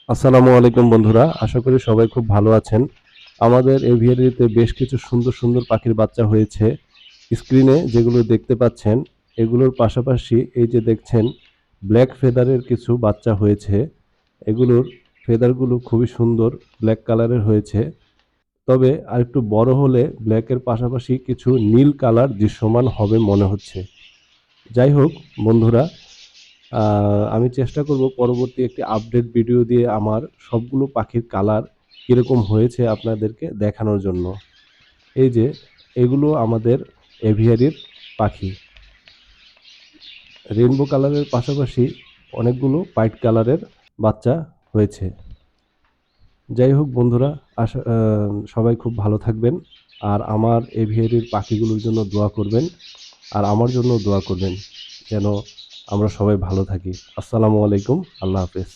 আসসালামু আলাইকুম বন্ধুরা, আশা করি সবাই খুব ভালো আছেন। আমাদের এভিয়ারিতে বেশ কিছু সুন্দর সুন্দর পাখির বাচ্চা হয়েছে। স্ক্রিনে যেগুলো দেখতে পাচ্ছেন, এগুলোর পাশাপাশি এই যে দেখছেন ব্ল্যাক ফেদারের কিছু বাচ্চা হয়েছে। এগুলোর ফেদারগুলো খুবই সুন্দর, ব্ল্যাক কালারের হয়েছে। তবে আরেকটু বড় হলে ব্ল্যাকের পাশাপাশি কিছু নীল কালার দৃশ্যমান হবে মনে হচ্ছে। যাই হোক বন্ধুরা, আমি চেষ্টা করব পরবর্তী একটি আপডেট ভিডিও দিয়ে আমার সবগুলো পাখির কালার কীরকম হয়েছে আপনাদেরকে দেখানোর জন্য। এই যে এগুলো আমাদের এভিয়ারির পাখি। রেইনবো কালারের পাশাপাশি অনেকগুলো হোয়াইট কালারের বাচ্চা হয়েছে। যাই হোক বন্ধুরা, সবাই খুব ভালো থাকবেন। আর আমার এভিয়ারির পাখিগুলোর জন্য দোয়া করবেন। আর আমার জন্য দোয়া করবেন যেন আমরা সবাই ভালো থাকি। আসসালামু আলাইকুম। আল্লাহ হাফেজ।